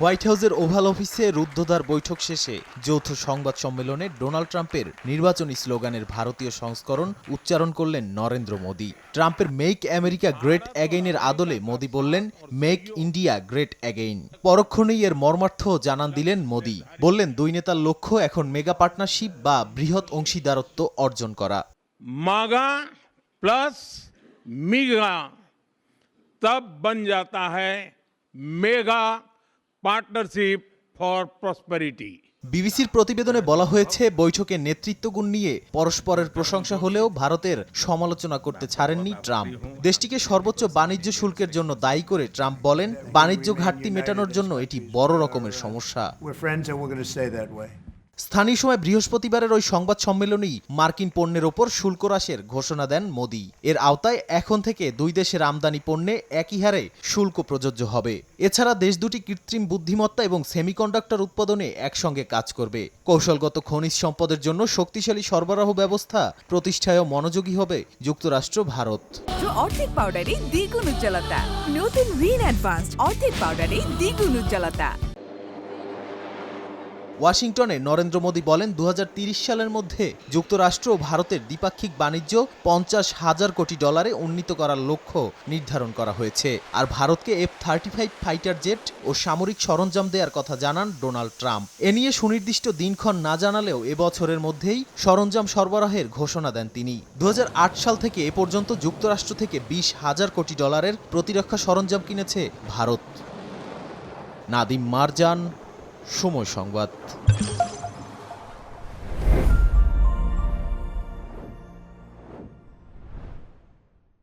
White হাউসের oval অফিসে রুদ্ধদ্বার বৈঠক শেষে যৌথ সংবাদ সম্মেলনে ডোনাল্ড ট্রাম্পের নির্বাচনী স্লোগানের ভারতীয় সংস্করণ উচ্চারণ করলেন নরেন্দ্র মোদি। ট্রাম্পের মেক আমেরিকা গ্রেট অ্যাগেইনের আদলে মোদি বললেন মেক ইন্ডিয়া গ্রেট অ্যাগেইন। পরক্ষণেই এর মর্মার্থ জানান দিলেন মোদি। বললেন, দুই নেতার লক্ষ্য এখন মেগা পার্টনারশিপ বা বৃহৎ অংশীদারত্ব অর্জন করা। मागा प्लस मीगा तब बन जाता है मेगा पार्टनरशिप फॉर प्रॉस्पेरिटी। বিবিসির প্রতিবেদনে বলা হয়েছে, বৈঠকে নেতৃত্বগুণ নিয়ে পরস্পরের প্রশংসা হলেও ভারতের সমালোচনা করতে ছাড়েননি ট্রাম্প। দেশটিকে সর্বোচ্চ বাণিজ্য শুল্কের জন্য দায়ী করে ট্রাম্প বলেন, বাণিজ্য ঘাটতি মেটানোর জন্য এটি বড় রকমের সমস্যা। স্থানীয় সময় বৃহস্পতিবারের ওই সংবাদ সম্মেলনেই মার্কিন পণ্যের ওপর শুল্ক হ্রাসের ঘোষণা দেন মোদি। এর আওতায় এখন থেকে দুই দেশের আমদানি পণ্যে একই হারে শুল্ক প্রযোজ্য হবে। এছাড়া দেশ দুটি কৃত্রিম বুদ্ধিমত্তা এবং সেমিকন্ডাক্টর উৎপাদনে একসঙ্গে কাজ করবে। কৌশলগত খনিজ সম্পদের জন্য শক্তিশালী সরবরাহ ব্যবস্থা প্রতিষ্ঠায়ও মনোযোগী হবে যুক্তরাষ্ট্র, ভারত। অর্ধেক পাউডারে দ্বিগুণ উজ্জ্বলতা, নতুন রিন অ্যাডভান্সড অর্ধেক পাউডারে দ্বিগুণ উজ্জ্বলতা। ওয়াশিংটনে নরেন্দ্র মোদি বলেন, 2030 সালের মধ্যে যুক্তরাষ্ট্র ও ভারতের দ্বিপাক্ষিক বাণিজ্য $50,000 কোটি উন্নীত করার লক্ষ্য নির্ধারণ করা হয়েছে। আর ভারতকে F-35 ফাইটার জেট ও সামরিক সরঞ্জাম দেওয়ার কথা জানান ডোনাল্ড ট্রাম্প। এ নিয়ে সুনির্দিষ্ট দিনক্ষণ না জানালেও এবছরের মধ্যেই সরঞ্জাম সরবরাহের ঘোষণা দেন তিনি। 2008 সাল থেকে এ পর্যন্ত যুক্তরাষ্ট্র থেকে $20,000 কোটি প্রতিরক্ষা সরঞ্জাম কিনেছে ভারত। নাদিম মারজান, সময় সংবাদ।